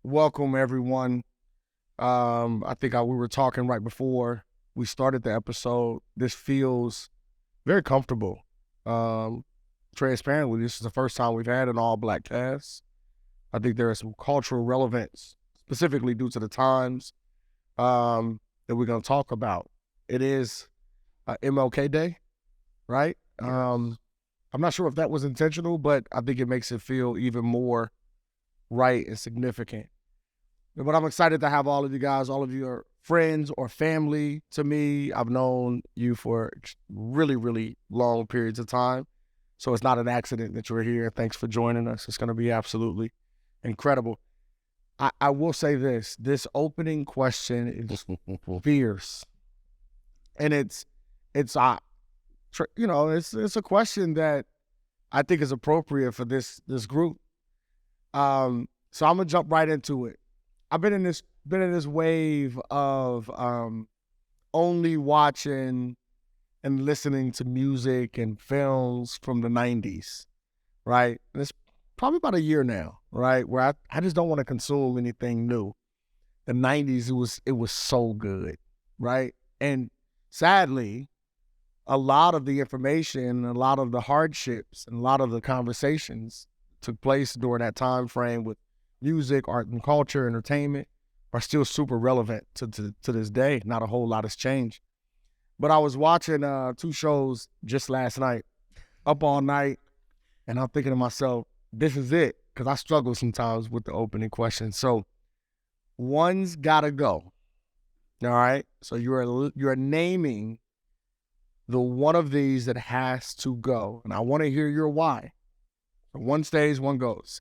Welcome everyone. I think we were talking right before we started the episode. This feels very comfortable. Transparently, this is the first time we've had an all-black cast. I think there is some cultural relevance, specifically due to the times that we're going to talk about. It is MLK Day, right? Yes. I'm not sure if that was intentional, but I think it makes it feel even more right and significant. But I'm excited to have all of you guys. All of you are friends or family to me. I've known you for really, really long periods of time. So it's not an accident that you're here. Thanks for joining us. It's going to be absolutely incredible. I will say this opening question is fierce. And it's a question that I think is appropriate for this group. So I'm gonna jump right into it. I've been in this wave of only watching and listening to music and films from the 90s, right? And it's probably about a year now, right? Where I just don't want to consume anything new. The 90s, it was so good, right? And sadly, a lot of the information, a lot of the hardships, and a lot of the conversations took place during that time frame with music, art and culture, entertainment are still super relevant to this day. Not a whole lot has changed. But I was watching 2 shows just last night, up all night, and I'm thinking to myself, this is it, because I struggle sometimes with the opening question. So one's gotta go. All right? So you're naming the one of these that has to go. And I want to hear your why. One stays, one goes.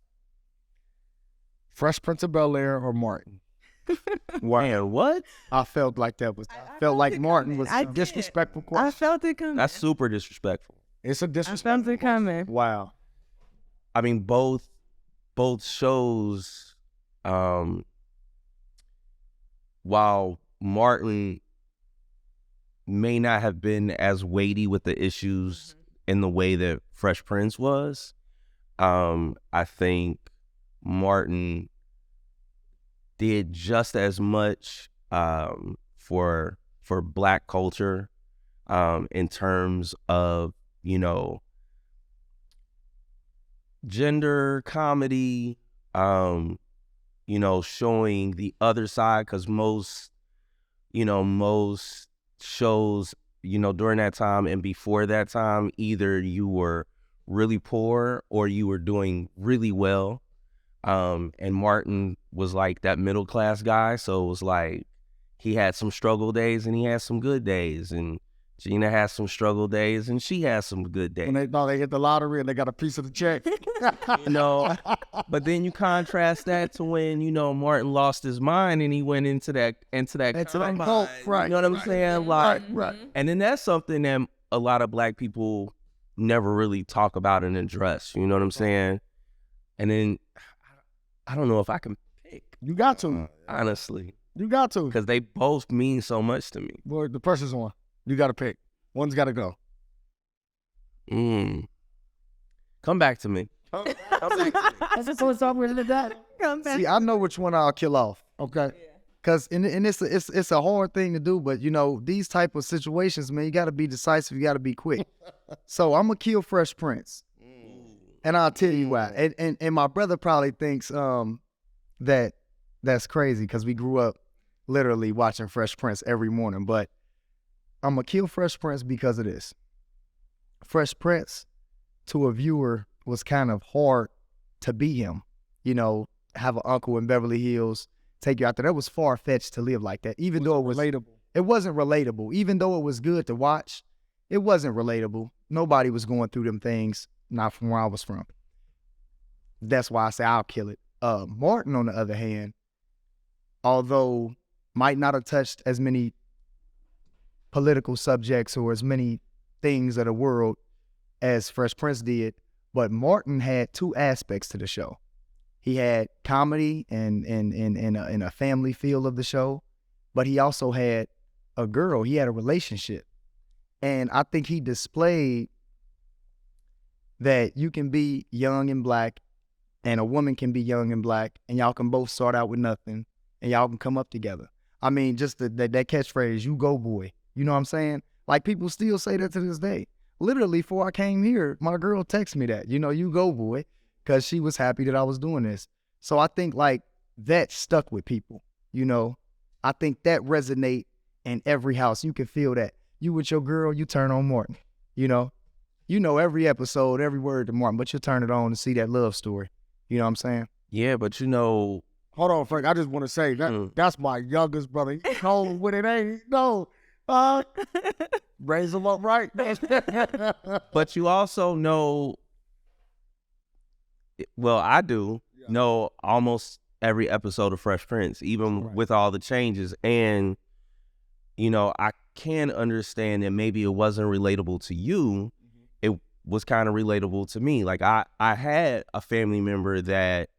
Fresh Prince of Bel-Air or Martin? Man, what? I felt like that was. I felt like Martin was a disrespectful question. I felt it coming. That's super disrespectful. It's a disrespectful. I felt it coming. Wow. I mean, both shows, while Martin may not have been as weighty with the issues in the way that Fresh Prince was, I think Martin did just as much for Black culture in terms of, gender comedy, showing the other side, because most shows, during that time and before that time, either you were really poor or you were doing really well. And Martin was like that middle class guy. So it was like he had some struggle days and he had some good days. And Gina has some struggle days and she has some good days. When they thought they hit the lottery and they got a piece of the check. But then you contrast that to when, Martin lost his mind and he went into that cult, right? You know what I'm saying? Like, right. And then that's something that a lot of Black people never really talk about and address. You know what I'm saying? And then I don't know if I can pick. You got to. Honestly. You got to. Because they both mean so much to me. Boy, the pressure's on. You got to pick. One's got to go. Come back to me. Come back to me. See, I know which one I'll kill off. Okay. Because it's a hard thing to do, but these type of situations, man, you got to be decisive. You got to be quick. So I'm gonna kill Fresh Prince, and I'll tell you why. And my brother probably thinks that that's crazy because we grew up literally watching Fresh Prince every morning. But I'm gonna kill Fresh Prince because of this. Fresh Prince, to a viewer, was kind of hard to be him. Have an uncle in Beverly Hills, take you out there. That was far-fetched to live like that, even though it was relatable. It wasn't relatable. Even though it was good to watch, it wasn't relatable. Nobody was going through them things, not from where I was from. That's why I say I'll kill it. Martin, on the other hand, although might not have touched as many political subjects or as many things of the world as Fresh Prince did, but Martin had 2 aspects to the show. He had comedy and a family feel of the show, but he also had a girl. He had a relationship. And I think he displayed that you can be young and Black and a woman can be young and black, and y'all can both start out with nothing, and y'all can come up together. I mean, just that catchphrase, "You go, boy." You know what I'm saying? Like, people still say that to this day. Literally, before I came here, my girl texted me that, "You go, boy," because she was happy that I was doing this. So I think, like, that stuck with people, I think that resonate in every house. You can feel that. You with your girl, you turn on Martin, every episode, every word to Martin, but you turn it on to see that love story. You know what I'm saying? Yeah, but Hold on, Frank. I just want to say that's my youngest brother. He told when it ain't. No. Raise him up right. but you also know, well, I do know almost every episode of Fresh Prince, even with all the changes. And, I can understand that maybe it wasn't relatable to you. It was kind of relatable to me. Like, I had a family member that,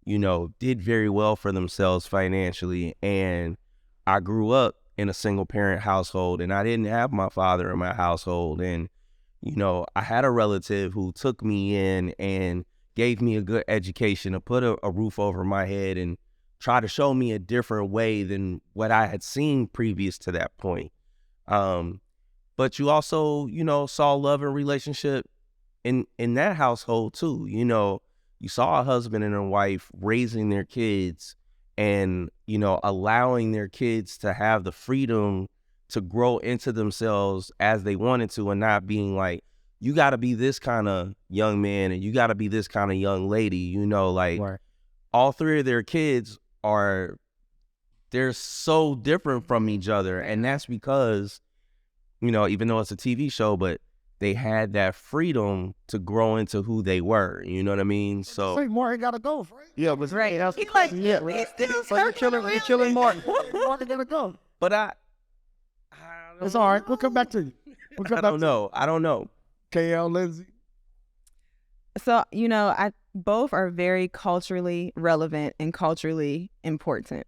did very well for themselves financially. And I grew up in a single parent household, and I didn't have my father in my household. And, I had a relative who took me in and gave me a good education, to put a roof over my head and try to show me a different way than what I had seen previous to that point. But you also, saw love and relationship in that household too. You saw a husband and a wife raising their kids and, allowing their kids to have the freedom to grow into themselves as they wanted to, and not being like, you got to be this kind of young man and you got to be this kind of young lady, Right. All three of their kids they're so different from each other. And that's because, even though it's a TV show, but they had that freedom to grow into who they were. You know what I mean? So Frank Martin got to go, Frank. Yeah, but Right. He's like, yeah, you're killing Martin. Martin got to go. but I It's all right. We'll come back to you. I don't know. KL, Lindsay. So, both are very culturally relevant and culturally important.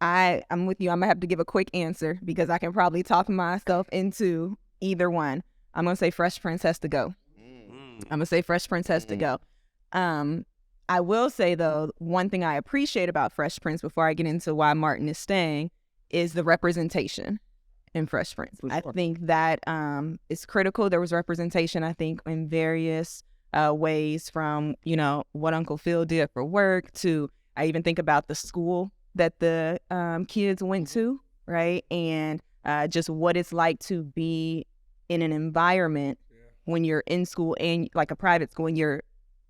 I'm with you. I'm going to have to give a quick answer because I can probably talk myself into either one. I'm going to say Fresh Prince has to go. I will say, though, one thing I appreciate about Fresh Prince before I get into why Martin is staying is the representation in Fresh Prince. I think that is critical. There was representation, I think, in various ways, from, what Uncle Phil did for work to, I even think about the school that the kids went to, right? And just what it's like to be in an environment when you're in school and like a private school and you're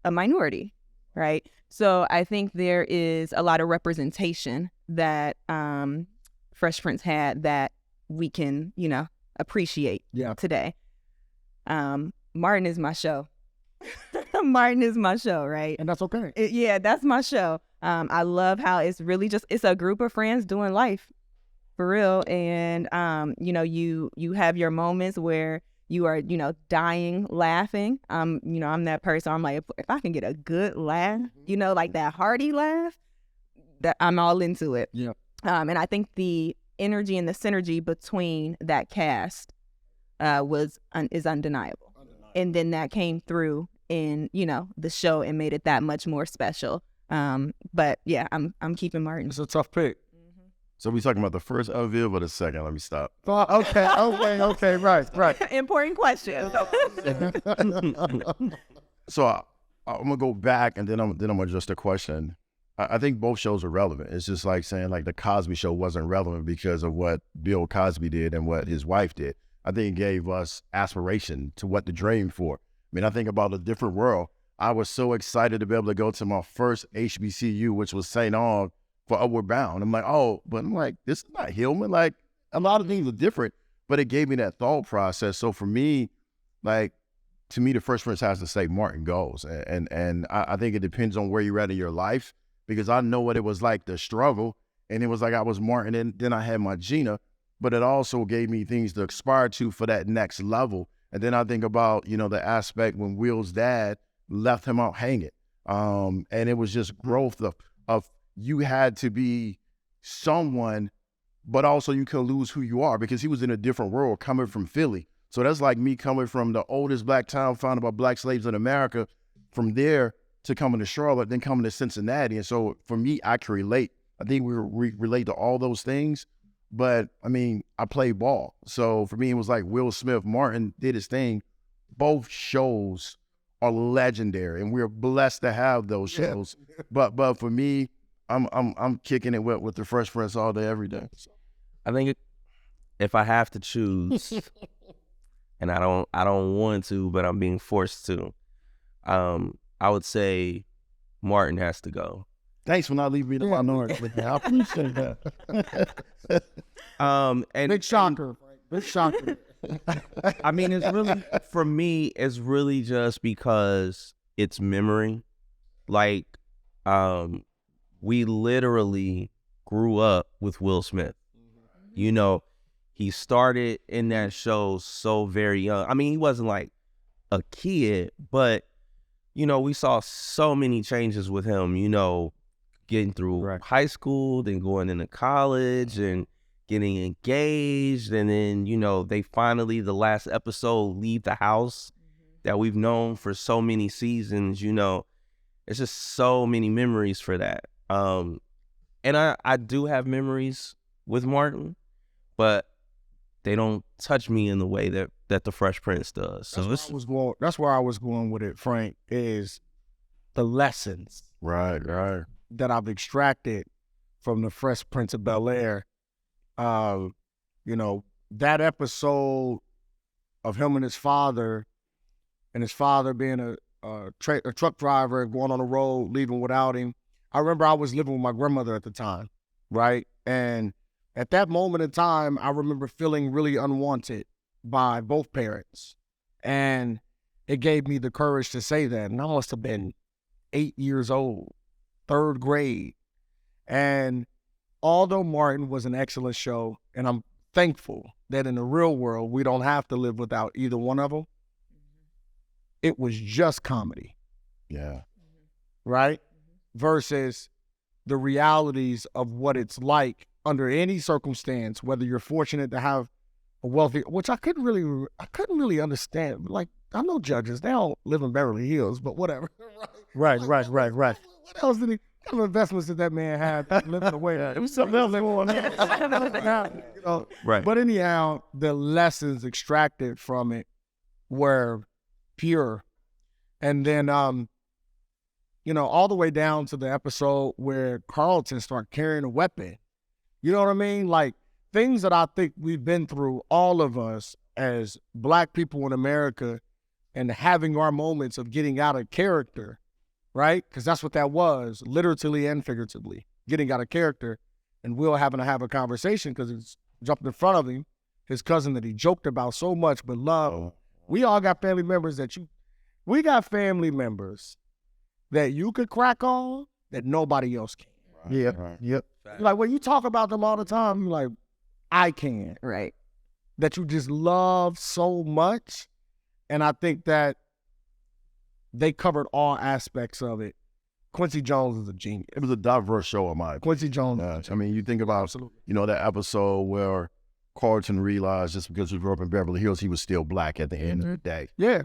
a minority, right? So I think there is a lot of representation that Fresh Prince had that we can, appreciate today. Martin is my show. Martin is my show, right? And that's okay. That's my show. I love how it's really it's a group of friends doing life for real. And, you have your moments where you are, dying laughing. I'm that person. I'm like, if I can get a good laugh, like that hearty laugh, that I'm all into it. Yeah. And I think the energy and the synergy between that cast is undeniable. And then that came through in, the show and made it that much more special. But yeah, I'm keeping Martin. It's a tough pick. So we talking about the first unveil or the second? Let me stop. Okay, right. Important question. So I'm gonna go back and then I'm gonna adjust the question. I think both shows are relevant. It's just like saying like the Cosby Show wasn't relevant because of what Bill Cosby did and what his wife did. I think it gave us aspiration to what to dream for. I mean, I think about a different world. I was so excited to be able to go to my first HBCU, which was St. Aug, for Upward Bound. I'm like, this is not Hillman. Like, a lot of things are different, but it gave me that thought process. So for me, to me, the Fresh Prince has to say Martin goes. And I think it depends on where you're at in your life, because I know what it was like to struggle. And it was like I was Martin, and then I had my Gina, but it also gave me things to aspire to for that next level. And then I think about, the aspect when Will's dad left him out hanging. And it was just growth of you had to be someone, but also you can lose who you are, because he was in a different world coming from Philly. So that's like me coming from the oldest black town founded by black slaves in America. From there, to coming to Charlotte, then coming to Cincinnati. And so for me, I can relate. I think we relate to all those things. But I mean, I play ball. So for me, it was like Will Smith, Martin did his thing. Both shows are legendary, and we're blessed to have those shows. But for me, I'm kicking it with the Fresh Prince all day, every day. I think if I have to choose, and I don't want to, but I'm being forced to, I would say Martin has to go. Thanks for not leaving me the minority. I appreciate that. And Big shocker. Big shocker. I mean, it's really, for me, it's really just because it's memory. Like, we literally grew up with Will Smith. You know, he started in that show so very young. I mean, he wasn't like a kid, but, you know, we saw so many changes with him, you know, getting through high school, then going into college and getting engaged. And then, you know, they finally, the last episode, leave the house that we've known for so many seasons. You know, it's just so many memories for that. And I do have memories with Martin, but they don't touch me in the way that the Fresh Prince does. So that's where I was going with it, Frank, is the lessons. Right. That I've extracted from the Fresh Prince of Bel-Air. You know, that episode of him and his father being a truck driver, going on the road, leaving without him. I remember I was living with my grandmother at the time, right? And at that moment in time, I remember feeling really unwanted by both parents. And it gave me the courage to say that. And I must have been 8 years old. 3rd grade. And although Martin was an excellent show, and I'm thankful that in the real world, we don't have to live without either one of them, it was just comedy. Yeah. Right? Versus the realities of what it's like under any circumstance, whether you're fortunate to have a wealthy, which I couldn't really understand. Like, I know judges, they don't live in Beverly Hills, but whatever. Right. What else did he? What kind of investments did that man have living away? It was something else going on. You know? Right. But anyhow, the lessons extracted from it were pure. And then, you know, all the way down to the episode where Carlton started carrying a weapon. You know what I mean? Like, things that I think we've been through, all of us as Black people in America, and having our moments of getting out of character. Right? Because that's what that was, literally and figuratively, getting out of character. And Will having to have a conversation because it's jumped in front of him, his cousin that he joked about so much but loved. We all got family members that you could crack on that nobody else can. Yep. Like, when you talk about them all the time, you're like, I can. Right. That you just love so much. And I think that they covered all aspects of it. Quincy Jones is a genius. It was a diverse show of mine. Quincy Jones. I mean, you think about, you know, that episode where Carlton realized just because he grew up in Beverly Hills, he was still Black at the end of the day. Yeah.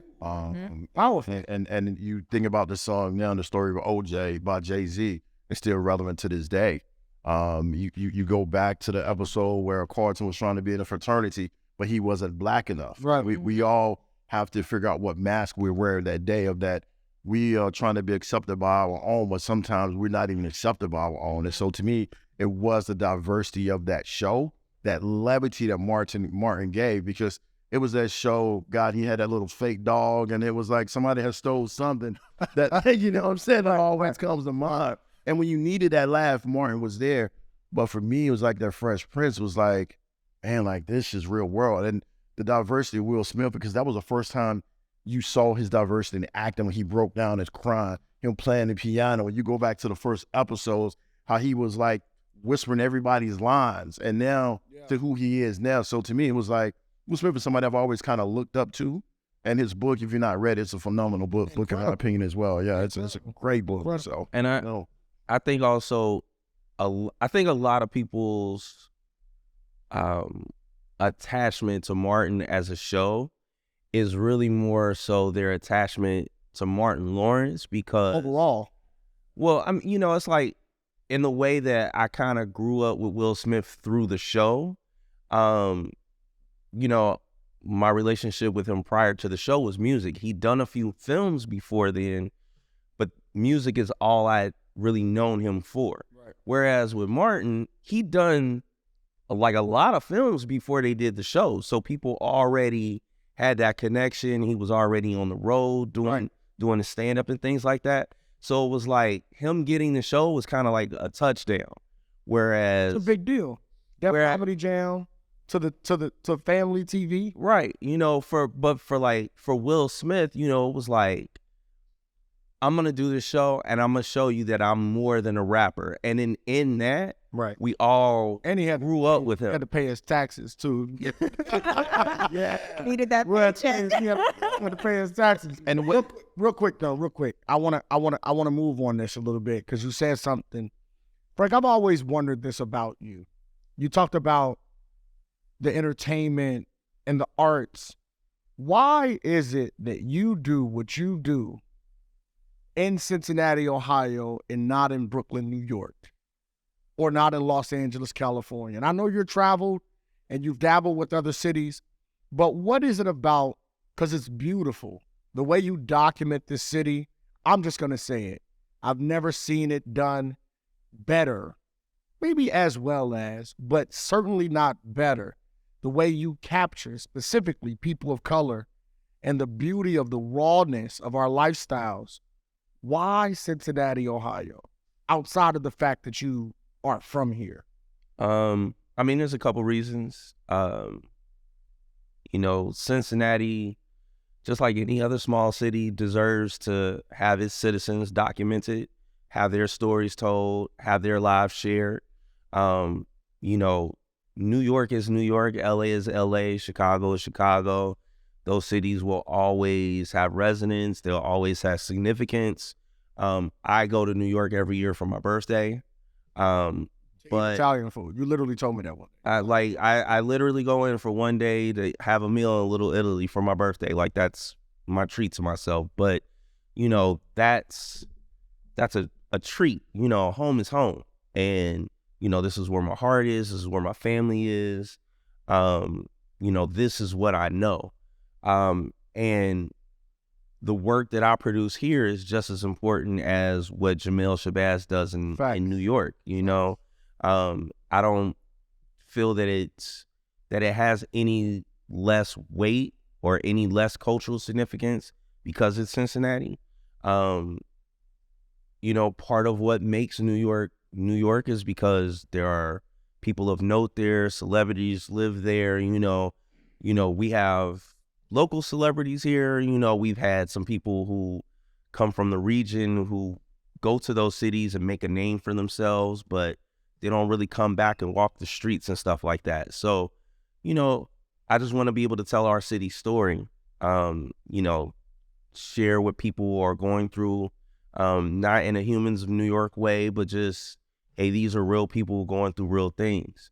Powerful. And you think about the song now, the story of OJ by Jay-Z, it's still relevant to this day. You go back to the episode where Carlton was trying to be in a fraternity, but he wasn't Black enough. Right. We all have to figure out what mask we're wearing that day, of that we are trying to be accepted by our own, but sometimes we're not even accepted by our own. And so to me, it was the diversity of that show, that levity that Martin gave, because it was that show, God, he had that little fake dog, and it was like somebody had stole something that, you know what I'm saying, that always comes to mind. And when you needed that laugh, Martin was there. But for me, it was like that Fresh Prince was like, man, like, this is real world. And the diversity of Will Smith, because that was the first time you saw his diversity in acting, when he broke down his crying, him playing the piano. When you go back to the first episodes, how he was like whispering everybody's lines, and now to who he is now. So to me, it was like, Will Smith is somebody I've always kind of looked up to. And his book, if you're not read it, it's a phenomenal book in my opinion as well. Yeah, it's a great book. So, and I think also, I think a lot of people's attachment to Martin as a show is really more so their attachment to Martin Lawrence because overall. Well, it's like in the way that I kind of grew up with Will Smith through the show. My relationship with him prior to the show was music. He'd done a few films before then, but music is all I'd really known him for. Right. Whereas with Martin, he'd done like a lot of films before they did the show. So people already had that connection. He was already on the road doing the stand-up and things like that. So it was like him getting the show was kind of like a touchdown. Whereas it's a big deal. That Comedy Jam to family TV. Right. For Will Smith, it was like, I'm going to do this show and I'm going to show you that I'm more than a rapper. And in that, right, we all grew up with him. He had to pay his taxes too. Yeah. Needed that paycheck. He had to pay his taxes. And real quick. I want to move on this a little bit because you said something. Frank, I've always wondered this about you. You talked about the entertainment and the arts. Why is it that you do what you do in Cincinnati, Ohio, and not in Brooklyn, New York, or not in Los Angeles, California? And I know you're traveled and you've dabbled with other cities, but what is it about? Because it's beautiful. The way you document this city, I'm just going to say it. I've never seen it done better, maybe as well as, but certainly not better. The way you capture specifically people of color and the beauty of the rawness of our lifestyles. Why Cincinnati, Ohio, outside of the fact that you are from here? There's a couple reasons. Cincinnati, just like any other small city, deserves to have its citizens documented, have their stories told, have their lives shared. New York is New York, LA is LA, Chicago is Chicago. Those cities will always have resonance. They'll always have significance. I go to New York every year for my birthday. But Italian food. You literally told me that one. I literally go in for one day to have a meal in Little Italy for my birthday. Like that's my treat to myself. But that's a treat. Home is home, and this is where my heart is. This is where my family is. This is what I know. And the work that I produce here is just as important as what Jamel Shabazz does in New York. I don't feel that it has any less weight or any less cultural significance because it's Cincinnati. Part of what makes New York is because there are people of note there, celebrities live there. We have local celebrities here. We've had some people who come from the region who go to those cities and make a name for themselves, but they don't really come back and walk the streets and stuff like that. So, I just want to be able to tell our city story, share what people are going through, not in a Humans of New York way, but just, hey, these are real people going through real things.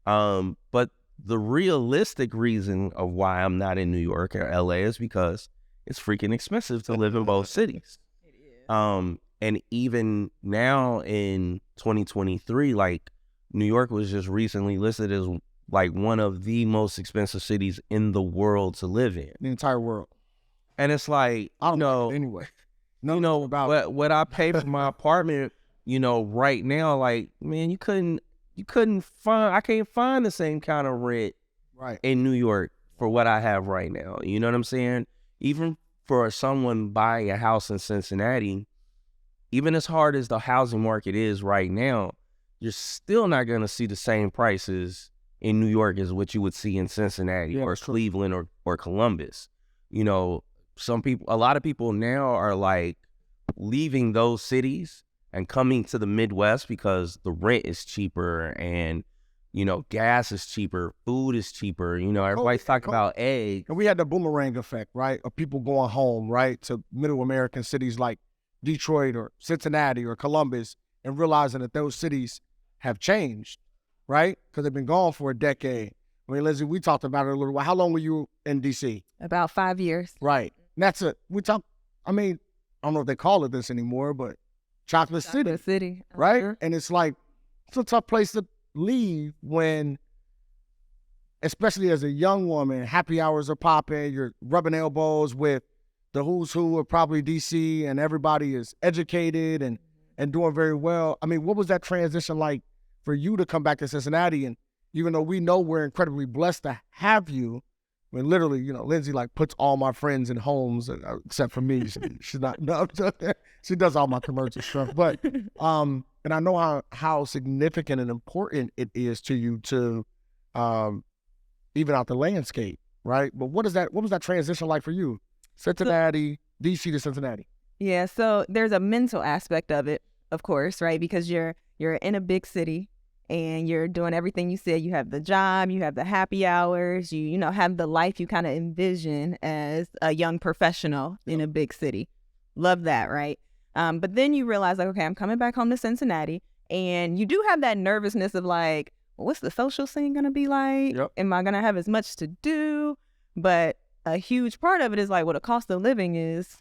But the realistic reason of why I'm not in New York or LA is because it's freaking expensive to live in both cities. It is. And even now in 2023, like New York was just recently listed as like one of the most expensive cities in the world to live in. The entire world. And it's like, I don't know anyway. No, about what I pay for my apartment, right now, like, man, I can't find the same kind of rent in New York for what I have right now. You know what I'm saying? Even for someone buying a house in Cincinnati, even as hard as the housing market is right now, you're still not going to see the same prices in New York as what you would see in Cincinnati or Cleveland or Columbus. A lot of people now are like leaving those cities and coming to the Midwest because the rent is cheaper and, gas is cheaper, food is cheaper. Everybody's talking about eggs. And we had the boomerang effect, right, of people going home, right, to middle American cities like Detroit or Cincinnati or Columbus and realizing that those cities have changed, right, because they've been gone for a decade. I mean, Lindsay, we talked about it a little while. How long were you in D.C.? About 5 years. Right. And I don't know if they call it this anymore, but Chocolate City, Chocolate City, right? sure. And it's like, it's a tough place to leave when, especially as a young woman, happy hours are popping, you're rubbing elbows with the who's who of probably DC, and everybody is educated and doing very well. I mean, what was that transition like for you to come back to Cincinnati? And even though we know we're incredibly blessed to have you, when literally, you know, Lindsay like puts all my friends in homes except for me. She's not, no, she does all my commercial stuff. But, and I know how significant and important it is to you to even out the landscape, right? But what was that transition like for you? Cincinnati, DC to Cincinnati. Yeah, so there's a mental aspect of it, of course, right? Because you're in a big city and you're doing everything you said. You have the job, you have the happy hours, you know, have the life you kind of envision as a young professional in a big city. Love that, right? But then you realize, like, okay, I'm coming back home to Cincinnati, and you do have that nervousness of like, what's the social scene gonna be like? Yep. Am I gonna have as much to do? But a huge part of it is like, well, the cost of living is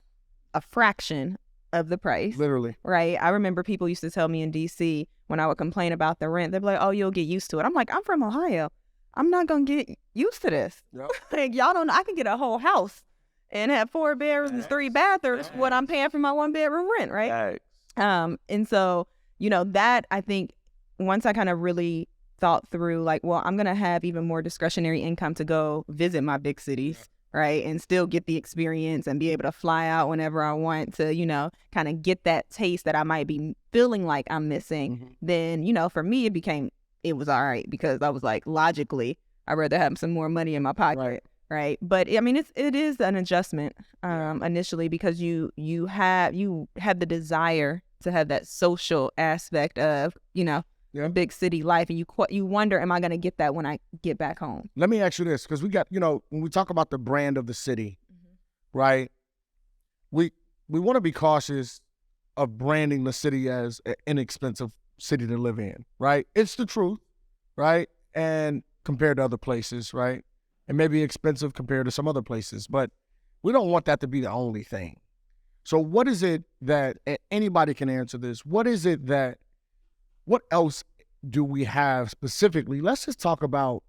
a fraction of the price. Literally. Right. I remember people used to tell me in DC when I would complain about the rent, they'd be like, oh, you'll get used to it. I'm like, I'm from Ohio. I'm not going to get used to this. Yep. Like, y'all don't know. I can get a whole house and have 4 bedrooms, 3 bathrooms, what I'm paying for my 1-bedroom rent. Right. And so, you know, that I think once I kind of really thought through like, well, I'm going to have even more discretionary income to go visit my big cities. Right. And still get the experience and be able to fly out whenever I want to, you know, kind of get that taste that I might be feeling like I'm missing. Mm-hmm. Then, you know, for me, it was all right because I was like, logically, I'd rather have some more money in my pocket. Right. But I mean, it is an adjustment initially because you have the desire to have that social aspect of, you know, big city life, and you wonder, am I going to get that when I get back home? Let me ask you this, because we got, you know, when we talk about the brand of the city, right, we want to be cautious of branding the city as an inexpensive city to live in, right? It's the truth, right? And compared to other places, right? And maybe expensive compared to some other places, but we don't want that to be the only thing. So what is it that, anybody can answer this, what else do we have specifically? Let's just talk about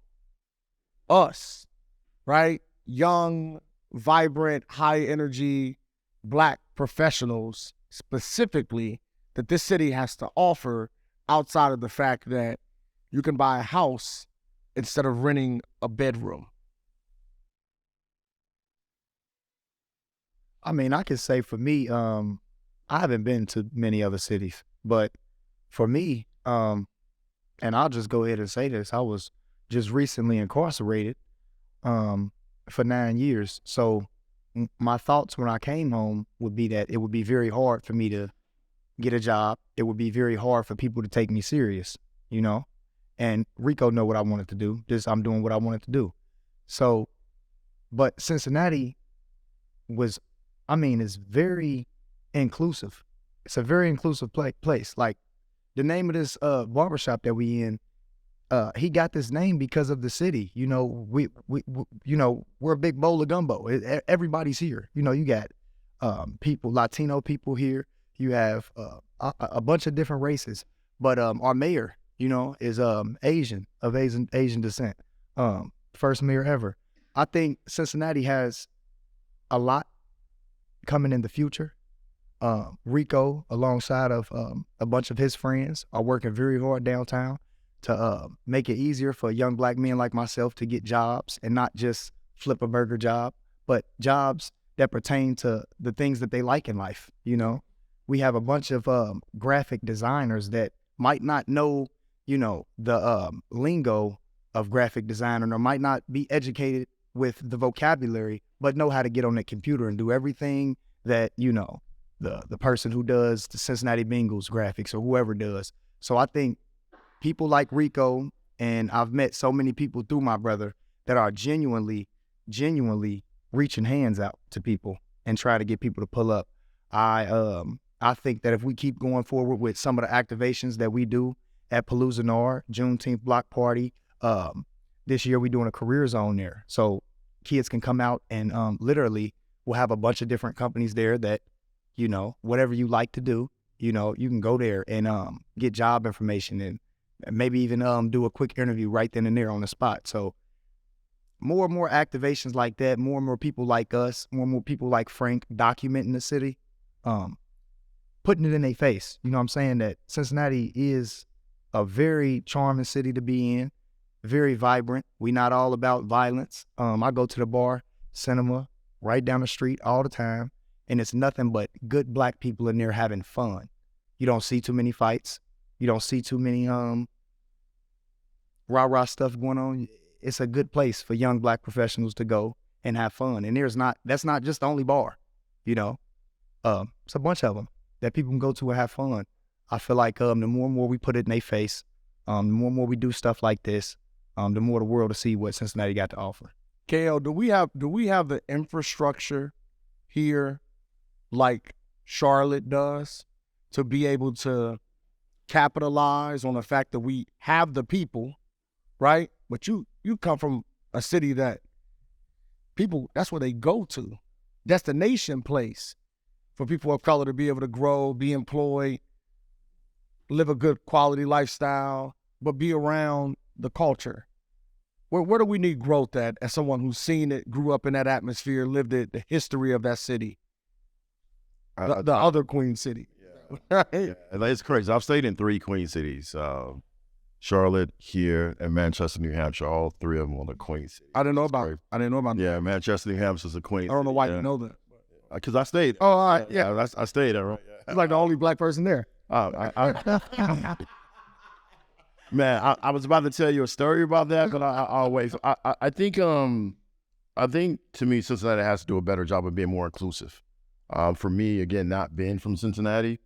us, right? Young, vibrant, high energy, Black professionals specifically that this city has to offer outside of the fact that you can buy a house instead of renting a bedroom. I mean, I could say for me, I haven't been to many other cities, but for me, and I'll just go ahead and say this, I was just recently incarcerated for 9 years. So my thoughts when I came home would be that it would be very hard for me to get a job. It would be very hard for people to take me serious, you know? And Rico know what I wanted to do. Just I'm doing what I wanted to do. So, but Cincinnati was, I mean, it's very inclusive. It's a very inclusive place. Like the name of this barbershop that we in, he got this name because of the city. You know, we you know, we're a big bowl of gumbo. Everybody's here. You know, you got people, Latino people here. You have a bunch of different races. But our mayor, you know, is Asian descent. First mayor ever. I think Cincinnati has a lot coming in the future. Rico, alongside of a bunch of his friends, are working very hard downtown to make it easier for young Black men like myself to get jobs, and not just flip a burger job, but jobs that pertain to the things that they like in life. You know, we have a bunch of graphic designers that might not know, you know, the lingo of graphic design, or might not be educated with the vocabulary, but know how to get on that computer and do everything that, you know, the person who does the Cincinnati Bengals graphics or whoever does. So I think people like Rico, and I've met so many people through my brother that are genuinely reaching hands out to people and try to get people to pull up. I think that if we keep going forward with some of the activations that we do at Palooza Nard, Juneteenth block party, this year we're doing a career zone there. So kids can come out and literally we'll have a bunch of different companies there that you know, whatever you like to do, you know, you can go there and get job information and maybe even do a quick interview right then and there on the spot. So more and more activations like that, more and more people like us, more and more people like Frank documenting the city, putting it in their face. You know what I'm saying? That Cincinnati is a very charming city to be in, very vibrant. We not all about violence. I go to the bar, cinema, right down the street all the time, and it's nothing but good black people in there having fun. You don't see too many fights. You don't see too many rah-rah stuff going on. It's a good place for young black professionals to go and have fun. And that's not just the only bar, you know. It's a bunch of them that people can go to and have fun. I feel like the more and more we put it in their face, the more and more we do stuff like this, the more the world will see what Cincinnati got to offer. KL, do we have the infrastructure here like Charlotte does to be able to capitalize on the fact that we have the people, right? But you come from a city that people, that's where they go to. Destination place for people of color to be able to grow, be employed, live a good quality lifestyle, but be around the culture. Where do we need growth at as someone who's seen it, grew up in that atmosphere, lived it, the history of that city, the other Queen City? Yeah. Yeah. It's crazy. I've stayed in 3 Queen cities, Charlotte, here, and Manchester, New Hampshire. All 3 of them on the Queen City. I didn't know about Yeah, Manchester, New Hampshire is a Queen. I don't know why you know that. Because I stayed. Oh, all right, yeah. I stayed there, right? You're like the only black person there. Man, I was about to tell you a story about that, but I'll wait. I think to me, Cincinnati has to do a better job of being more inclusive. For me, again, not being from Cincinnati,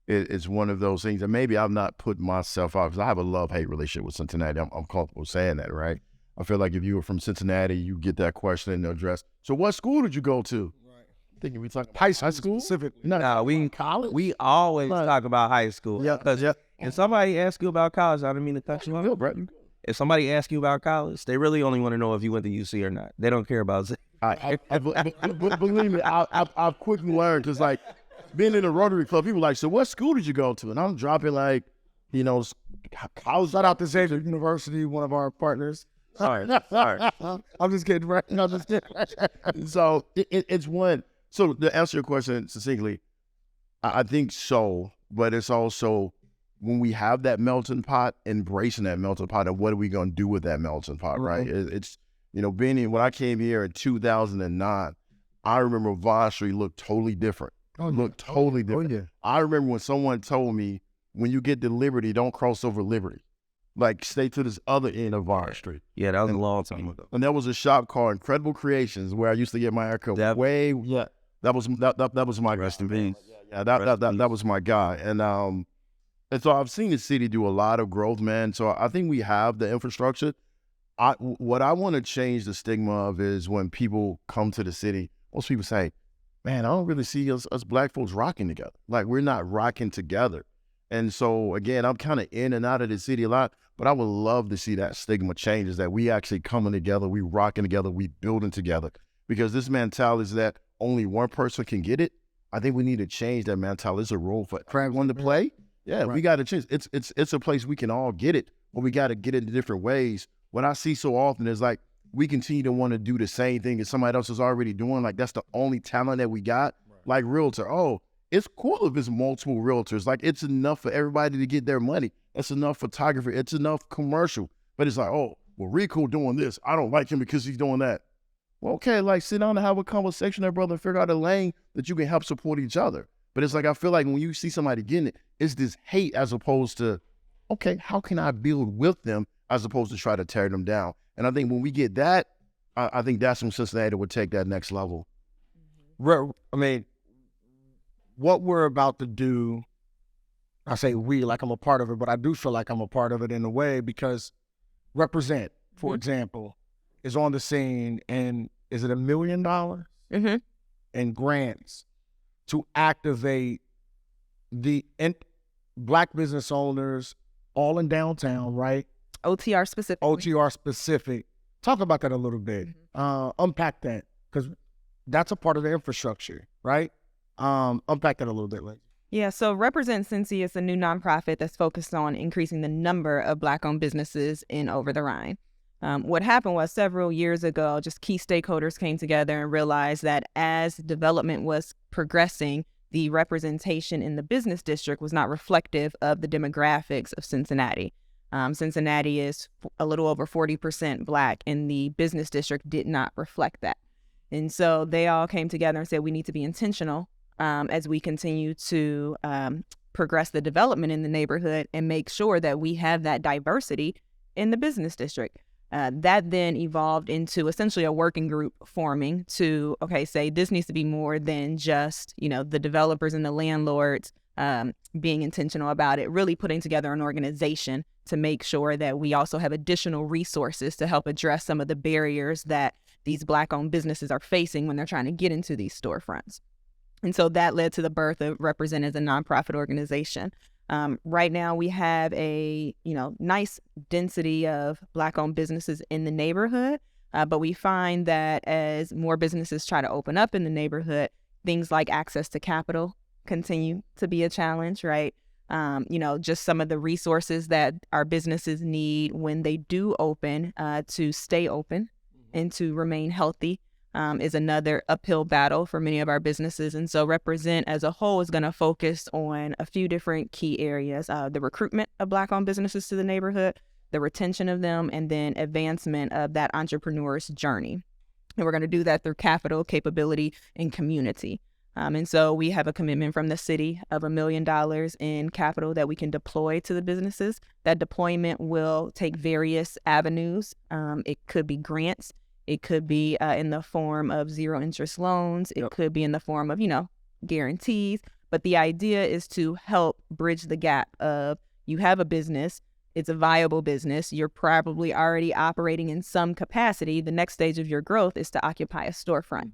it's one of those things that maybe I've not put myself out, because I have a love-hate relationship with Cincinnati. I'm comfortable saying that, right? I feel like if you were from Cincinnati, you get that question and address. So what school did you go to? Thinking we talking high school specifically. No, we college. We always talk about high school. Yeah. If somebody asks you about college, I don't mean to cut you off. If somebody asks you about college, they really only want to know if you went to UC or not. They don't care about it. Believe me, I've quickly learned, because like being in a Rotary Club, people are like, so what school did you go to? And I'm dropping like, you know, college. Shout out to WGUniversity, one of our partners. Sorry. I'm just kidding, right? I'm just kidding. So it's one. So to answer your question succinctly, I think so, but it's also when we have that melting pot, embracing that melting pot, and what are we going to do with that melting pot, right? It's, you know, when I came here in 2009, I remember Vine Street looked totally different. Totally different. Yeah. I remember when someone told me, when you get to Liberty, don't cross over Liberty. Like, stay to this other end of Vine Street. Yeah, that was a long time ago. And there was a shop called Incredible Creations where I used to get my haircut. That was my Rest in peace. Yeah, that was my guy. And so I've seen the city do a lot of growth, man. So I think we have the infrastructure. What I want to change the stigma of is when people come to the city, most people say, man, I don't really see us black folks rocking together. Like, we're not rocking together. And so, again, I'm kind of in and out of the city a lot, but I would love to see that stigma changes, that we actually coming together, we rocking together, we building together. Because this mentality is that only one person can get it. I think we need to change that mentality. It's a role for everyone to play. Yeah, right. We got to change. It's a place we can all get it, but we got to get it in different ways. What I see so often is like, we continue to want to do the same thing that somebody else is already doing. Like, that's the only talent that we got. Right. Like realtor. Oh, it's cool if it's multiple realtors. Like, it's enough for everybody to get their money. It's enough photography. It's enough commercial. But it's like, oh, well, Rico doing this. I don't like him because he's doing that. Well, okay, like, sit down and have a conversation there, brother, and figure out a lane that you can help support each other. But it's like, I feel like when you see somebody getting it, it's this hate as opposed to, okay, how can I build with them as opposed to try to tear them down? And I think when we get that, I think that's when Cincinnati would take that next level. I mean, what we're about to do, I say we, like I'm a part of it, but I do feel like I'm a part of it in a way, because Represent, for example, is on the scene, and is it $1 million in grants to activate the black business owners all in downtown, right? OTR specific. OTR specific. Talk about that a little bit. Unpack that, because that's a part of the infrastructure, right? Unpack that a little bit, Lindsay. Yeah, so Represent Cincy is a new nonprofit that's focused on increasing the number of Black-owned businesses in Over the Rhine. What happened was several years ago, just key stakeholders came together and realized that as development was progressing, the representation in the business district was not reflective of the demographics of Cincinnati. Cincinnati is a little over 40% Black, and the business district did not reflect that. And so they all came together and said, we need to be intentional as we continue to progress the development in the neighborhood and make sure that we have that diversity in the business district. That then evolved into essentially a working group forming to, say this needs to be more than just, the developers and the landlords being intentional about it, really putting together an organization to make sure that we also have additional resources to help address some of the barriers that these Black-owned businesses are facing when they're trying to get into these storefronts. And so that led to the birth of Represent as a nonprofit organization. Right now we have a, nice density of Black-owned businesses in the neighborhood, but we find that as more businesses try to open up in the neighborhood, things like access to capital continue to be a challenge, right? Just some of the resources that our businesses need when they do open to stay open and to remain healthy is another uphill battle for many of our businesses. And so Represent as a whole is going to focus on a few different key areas, the recruitment of Black-owned businesses to the neighborhood, the retention of them, and then advancement of that entrepreneur's journey. And we're going to do that through capital, capability, and community. And so we have a commitment from the city of $1 million in capital that we can deploy to the businesses. That deployment will take various avenues. It could be grants. It could be in the form of zero interest loans. It could be in the form of, guarantees. But the idea is to help bridge the gap of you have a business. It's a viable business. You're probably already operating in some capacity. The next stage of your growth is to occupy a storefront.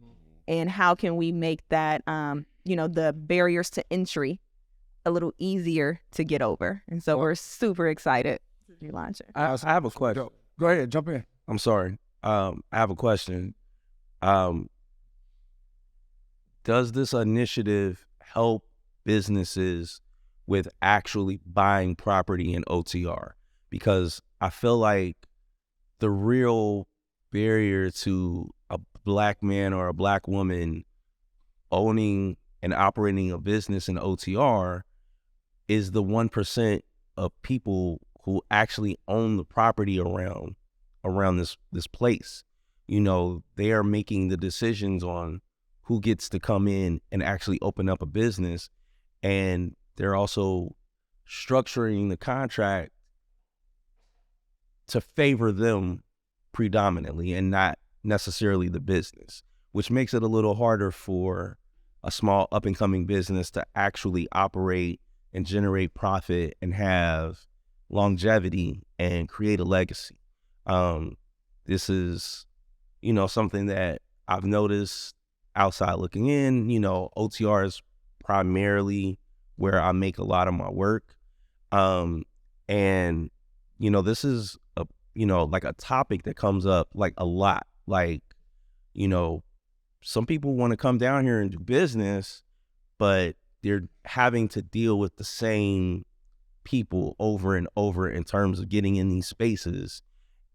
And how can we make that, the barriers to entry a little easier to get over? And so we're super excited to be launching. I have a question. Go ahead, jump in. I'm sorry. I have a question. Does this initiative help businesses with actually buying property in OTR? Because I feel like the real barrier to a Black man or a Black woman owning and operating a business in OTR is the 1% of people who actually own the property around this place. They are making the decisions on who gets to come in and actually open up a business, and they're also structuring the contract to favor them predominantly and not necessarily the business, which makes it a little harder for a small up-and-coming business to actually operate and generate profit and have longevity and create a legacy. This is, something that I've noticed outside looking in. OTR is primarily where I make a lot of my work. And, this is like a topic that comes up like a lot. Like, some people want to come down here and do business, but they're having to deal with the same people over and over in terms of getting in these spaces.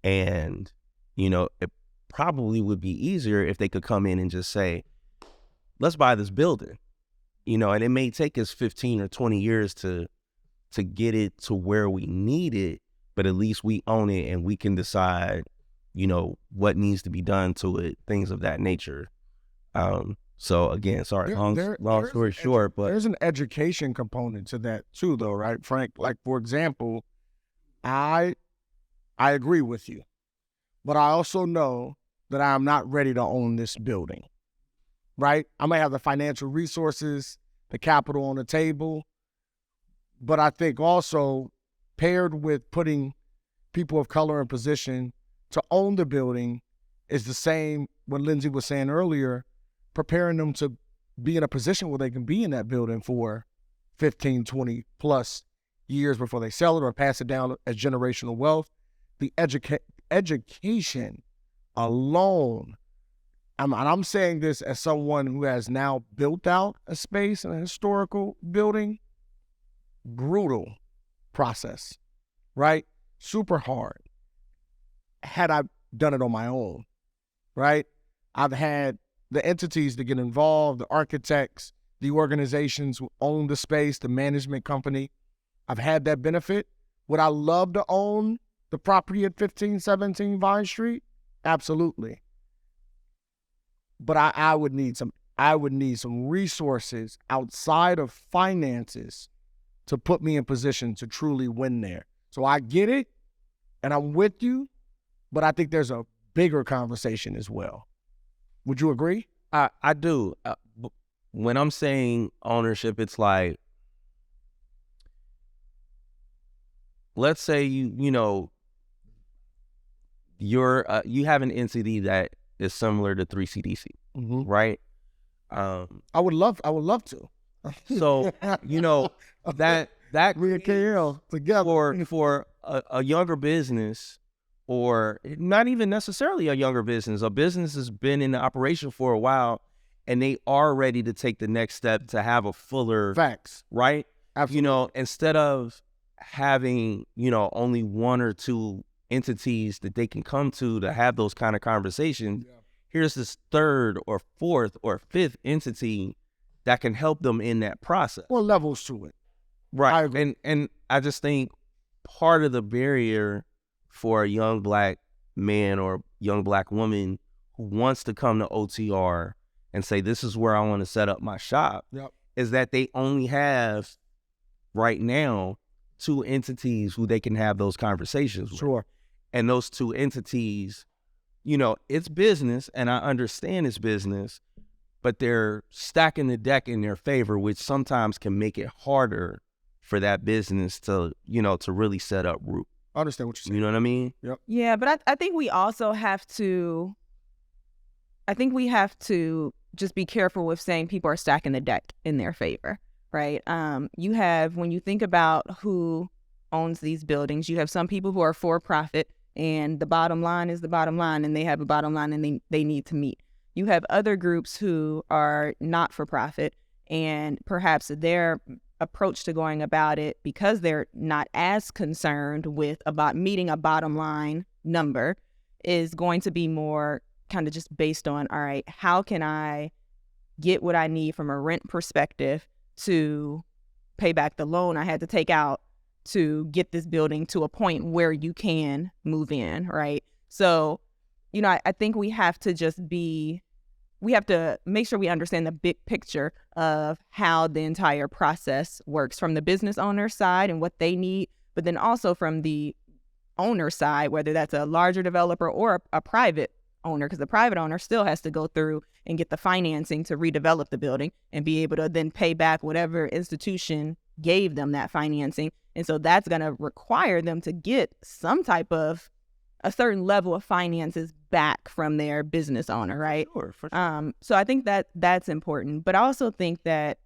And, it probably would be easier if they could come in and just say, let's buy this building, and it may take us 15 or 20 years to get it to where we need it, but at least we own it and we can decide, what needs to be done to it, things of that nature. So again, sorry, long story short, but there's an education component to that too, though, right, Frank? Like, for example, I agree with you, but I also know that I'm not ready to own this building, right? I may have the financial resources, the capital on the table, but I think also paired with putting people of color in position to own the building is the same, what Lindsay was saying earlier, preparing them to be in a position where they can be in that building for 15, 20 plus years before they sell it or pass it down as generational wealth. The education alone I'm saying this as someone who has now built out a space in a historical building. Brutal process, right? Super hard. Had I done it on my own, right? I've had the entities that get involved, the architects, the organizations who own the space, the management company. I've had that benefit. Would I love to own the property at 1517 Vine Street? Absolutely. But I would need some resources outside of finances to put me in position to truly win there. So I get it, and I'm with you, but I think there's a bigger conversation as well. Would you agree? I do. When I'm saying ownership, it's like, let's say you have an entity that is similar to 3CDC, right? I would love to. So that we and KL together for a younger business, or not even necessarily a younger business. A business has been in operation for a while, and they are ready to take the next step to have a fuller facts, right? Absolutely. Instead of having only one or two entities that they can come to have those kind of conversations. Yeah. Here's this third or fourth or fifth entity that can help them in that process. Well, levels to it. Right. And I just think part of the barrier for a young black man or young black woman who wants to come to OTR and say, this is where I want to set up my shop, is that they only have right now two entities who they can have those conversations with. Sure. And those two entities, it's business, and I understand it's business, but they're stacking the deck in their favor, which sometimes can make it harder for that business to really set up root. I understand what you're saying. You know what I mean? Yep. Yeah, but I think we also have to, just be careful with saying people are stacking the deck in their favor, right? You have, when you think about who owns these buildings, you have some people who are for profit, and the bottom line is the bottom line, and they have a bottom line and they need to meet. You have other groups who are not for profit, and perhaps their approach to going about it, because they're not as concerned with about meeting a bottom line number, is going to be more kind of just based on, all right, how can I get what I need from a rent perspective to pay back the loan I had to take out to get this building to a point where you can move in, right? So, I think we have to make sure we understand the big picture of how the entire process works from the business owner side and what they need, but then also from the owner side, whether that's a larger developer or a private owner, because the private owner still has to go through and get the financing to redevelop the building and be able to then pay back whatever institution gave them that financing. And so that's going to require them to get some type of a certain level of finances back from their business owner, right? For sure. So I think that's important. But I also think that,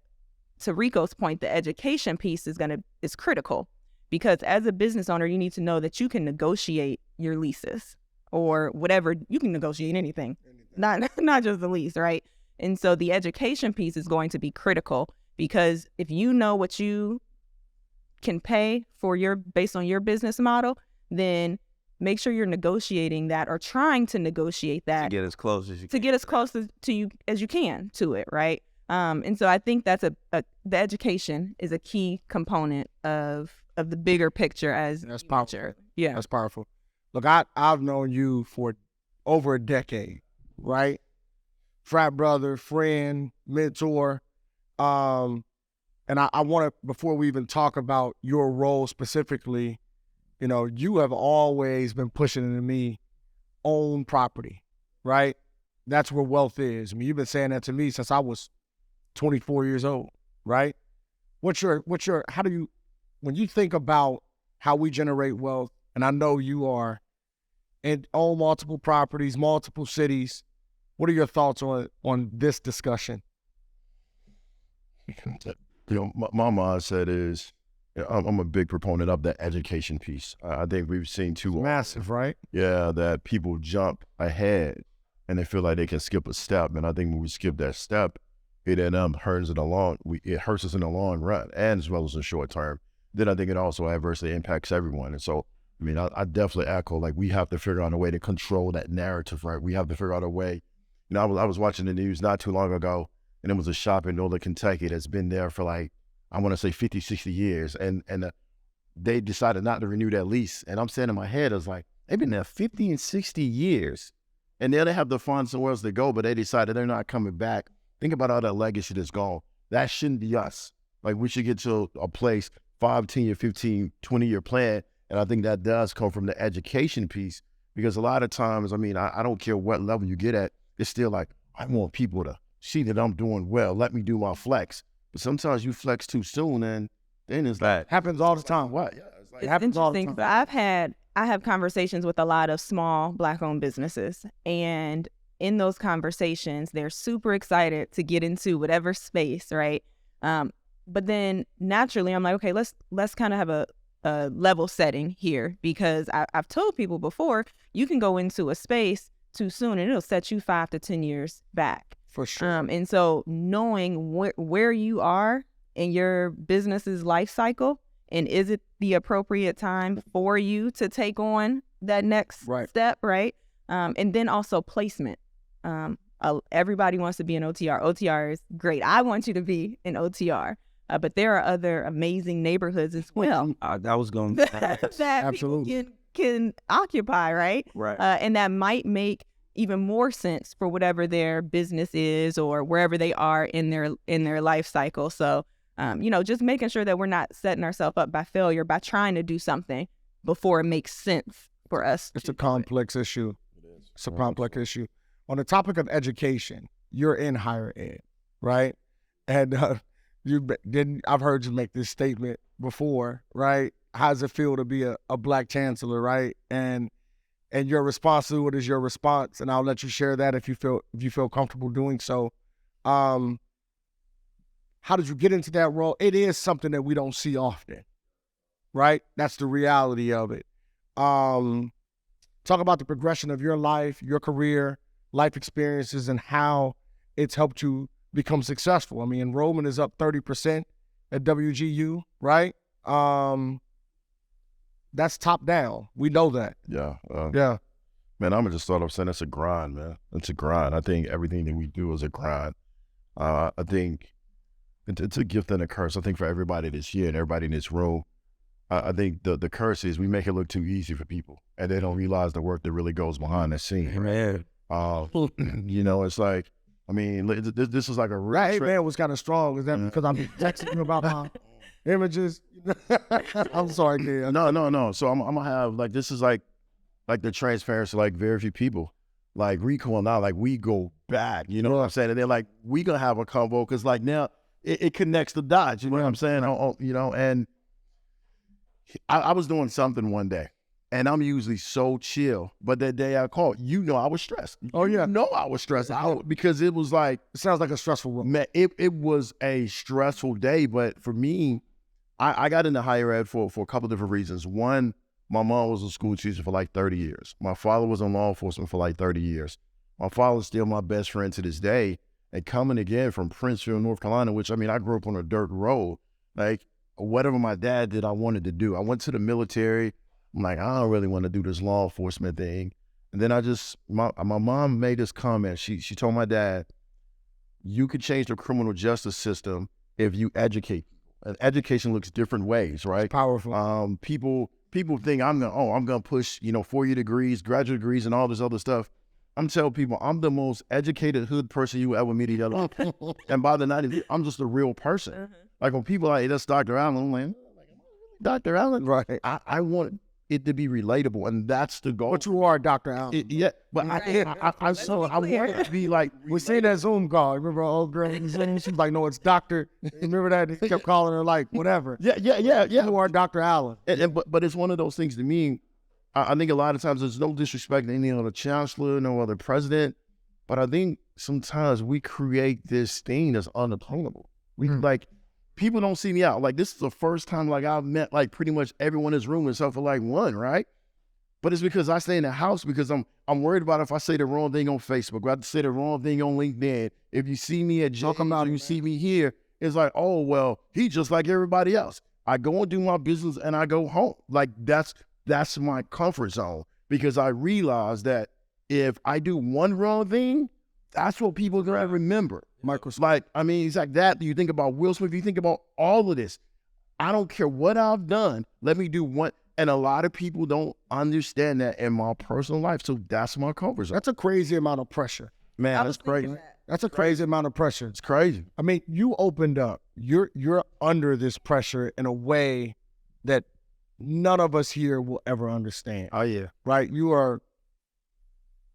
to Rico's point, the education piece is critical, because as a business owner, you need to know that you can negotiate your leases or whatever. You can negotiate anything. Not just the lease, right? And so the education piece is going to be critical, because if you know what you can pay for based on your business model, then make sure you're negotiating that, or trying to negotiate that, to get as close as you to can. Get as close to you as you can to it, right? And so I think that's the education is a key component of the bigger picture. That's powerful. Yeah, that's powerful. Look, I've known you for over a decade, right? Frat brother, friend, mentor. And I want to, before we even talk about your role specifically, you have always been pushing into me, own property, right? That's where wealth is. I mean, you've been saying that to me since I was 24 years old, right? When you think about how we generate wealth, and I know you are, and own multiple properties, multiple cities, what are your thoughts on this discussion? My mindset is, I'm a big proponent of that education piece. I think we've seen too massive, right? Yeah, that people jump ahead and they feel like they can skip a step. And I think when we skip that step, it hurts us in the long run, and as well as the short term. Then I think it also adversely impacts everyone. And so, I mean, I definitely echo, like, we have to figure out a way to control that narrative, right? We have to figure out a way. You know, I was watching the news not too long ago, and it was a shop in Northern Kentucky that's been there for, like, I want to say 50, 60 years. And they decided not to renew that lease. And I'm saying in my head, I was like, they've been there 50 and 60 years. And now they have to find somewhere else to go, but they decided they're not coming back. Think about all that legacy that's gone. That shouldn't be us. Like, we should get to a place, 5, 10 year, 15, 20-year plan. And I think that does come from the education piece, because a lot of times, I mean, I don't care what level you get at, it's still like, I want people to see that I'm doing well. Let me do my flex. But sometimes you flex too soon, and then it's like, happens all the time. what? Yeah, it's like, It's happens all the interesting. time. I have conversations with a lot of small Black-owned businesses, and in those conversations, they're super excited to get into whatever space, right? But then naturally, I'm like, okay, let's kind of have a level setting here, because I've told people before, you can go into a space too soon and it'll set you 5 to 10 years back. For sure. And so knowing where you are in your business's life cycle, and is it the appropriate time for you to take on that next step, right? And then also placement. Everybody wants to be an OTR. OTR is great. I want you to be an OTR. But there are other amazing neighborhoods as well That was going that Absolutely. people can occupy, right? right. And that might make even more sense for whatever their business is or wherever they are in their life cycle. So, just making sure that we're not setting ourselves up by failure by trying to do something before it makes sense for us. It's a complex issue. It's a complex issue. On the topic of education, you're in higher ed, right? And I've heard you make this statement before, right? How does it feel to be a Black chancellor, right? And your response to it is your response, and I'll let you share that if you feel comfortable doing so. How did you get into that role? It is something that we don't see often, right? That's the reality of it. Talk about the progression of your life, your career, life experiences, and how it's helped you become successful. I mean, enrollment is up 30% at WGU, right? That's top down. We know that. yeah. Yeah. Man, I'm gonna just start off saying it's a grind, man. It's a grind. I think everything that we do is a grind. I think it's a gift and a curse. I think for everybody that's here and everybody in this room, I think the curse is we make it look too easy for people, and they don't realize the work that really goes behind the scene. Man. It's like, I mean, this is like a real Right, man, was kind of strong. Is that because I'm texting you about my images? I'm sorry, kid. No. So I'm gonna have, like, this is like the transparency, like, very few people, like Rico and I, like, we go back, you know what I'm saying? And they're like, we gonna have a convo, because like now it connects the dots, you know what I'm saying? And I was doing something one day, and I'm usually so chill, but that day I called, I was stressed. Oh, yeah. I was stressed out, because it was like, It sounds like a stressful role. man, it was a stressful day. But for me, I got into higher ed for a couple different reasons. One, my mom was a school teacher for like 30 years. My father was in law enforcement for like 30 years. My father's still my best friend to this day. And coming again from Princeville, North Carolina, which, I mean, I grew up on a dirt road. Like, whatever my dad did, I wanted to do. I went to the military. I'm like, I don't really want to do this law enforcement thing. And then my mom made this comment. She told my dad, you could change the criminal justice system if you educate people. And education looks different ways, right? It's powerful. People think I'm gonna push, 4-year degrees, graduate degrees, and all this other stuff. I'm telling people, I'm the most educated hood person you ever meet in your life. And by the night, I'm just a real person. Uh-huh. Like, when people are like, that's Dr. Allen, I'm like, Dr. Allen? Right. I want it to be relatable, and that's the goal. But you are Dr. Allen. But Right. I want it to be like, We seen that Zoom call. Remember our old girl? She's like, no, it's Dr. Remember that? He kept calling her like, whatever. Yeah. You are Dr. Allen. But it's one of those things to me. I think a lot of times there's no disrespect to any other chancellor, no other president, but I think sometimes we create this thing that's unattainable. Like, people don't see me out. Like, this is the first time, like, I've met, like, pretty much everyone in this room except for, like, one, right? But it's because I stay in the house because I'm worried about if I say the wrong thing on Facebook, or I say the wrong thing on LinkedIn. If you see me at jail, come out and you see me here, it's like, oh, well, he just like everybody else. I go and do my business and I go home. Like that's my comfort zone, because I realize that if I do one wrong thing, that's what people are gonna remember. Like, I mean, it's like that. You think about Will Smith, you think about all of this. I don't care what I've done. Let me do one. And a lot of people don't understand that in my personal life. So that's my comfort zone. That's a crazy amount of pressure. Man, that's crazy. That's a crazy amount of pressure. It's crazy. I mean, you opened up. You're under this pressure in a way that none of us here will ever understand. Oh, yeah. Right? You are